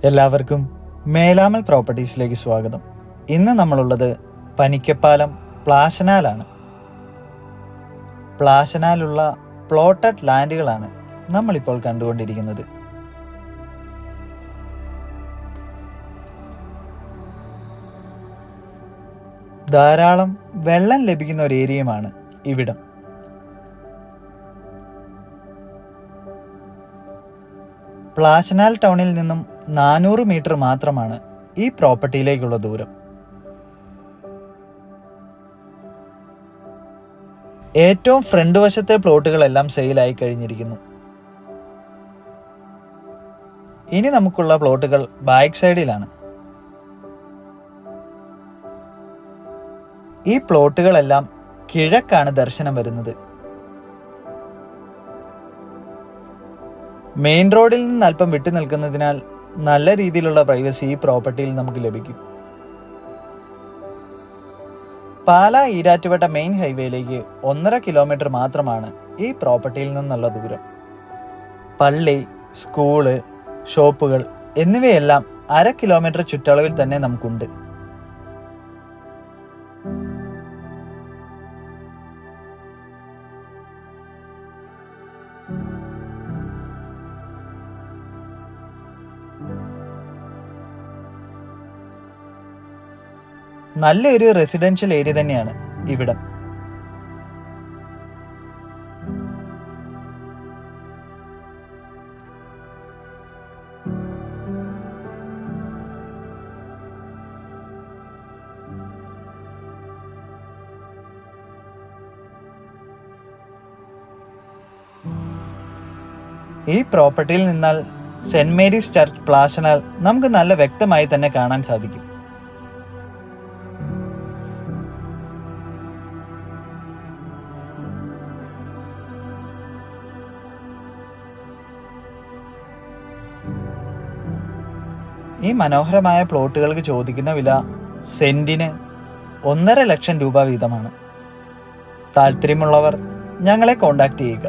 എല്ലാവർക്കും മേലാമൽ പ്രോപ്പർട്ടീസിലേക്ക് സ്വാഗതം. ഇന്ന് നമ്മളുള്ളത് പനിക്കപ്പാലം പ്ലാശനാലാണ്. പ്ലാശനാലുള്ള പ്ലോട്ടഡ് ലാൻഡുകളാണ് നമ്മളിപ്പോൾ കണ്ടുകൊണ്ടിരിക്കുന്നത്. ധാരാളം വെള്ളം ലഭിക്കുന്ന ഒരു ഏരിയയുമാണ് ഇവിടം. പ്ലാശനാൽ ടൗണിൽ നിന്നും 400 മീറ്റർ മാത്രമാണ് ഈ പ്രോപ്പർട്ടിയിലേക്കുള്ള ദൂരം. ഏറ്റവും ഫ്രണ്ട് വശത്തെ പ്ലോട്ടുകളെല്ലാം സെയിലായി കഴിഞ്ഞിരിക്കുന്നു. ഇനി നമുക്കുള്ള പ്ലോട്ടുകൾ ബാക്ക് സൈഡിലാണ്. ഈ പ്ലോട്ടുകളെല്ലാം കിഴക്കാണ് ദർശനം വരുന്നത്. മെയിൻ റോഡിൽ നിന്ന് അല്പം വിട്ടു നിൽക്കുന്നതിനാൽ നല്ല രീതിയിലുള്ള പ്രൈവസി ഈ പ്രോപ്പർട്ടിയിൽ നമുക്ക് ലഭിക്കും. പാലാ ഈരാറ്റുപേട്ട മെയിൻ ഹൈവേയിലേക്ക് 1.5 കിലോമീറ്റർ മാത്രമാണ് ഈ പ്രോപ്പർട്ടിയിൽ നിന്നുള്ള ദൂരം. പള്ളി, സ്കൂള്, ഷോപ്പുകൾ എന്നിവയെല്ലാം 1/2 കിലോമീറ്റർ ചുറ്റളവിൽ തന്നെ നമുക്കുണ്ട്. നല്ലൊരു റെസിഡൻഷ്യൽ ഏരിയ തന്നെയാണ് ഇവിടം. ഈ പ്രോപ്പർട്ടിയിൽ നിന്നാൽ സെന്റ് മേരീസ് ചർച്ച് പ്ലാശനാൽ നമുക്ക് നല്ല വ്യക്തമായി തന്നെ കാണാൻ സാധിക്കും. ഈ മനോഹരമായ പ്ലോട്ടുകൾക്ക് ചോദിക്കുന്ന വില സെന്റിന് 1.5 ലക്ഷം രൂപ വീതമാണ്. താല്പര്യമുള്ളവർ ഞങ്ങളെ കോൺടാക്ട് ചെയ്യുക.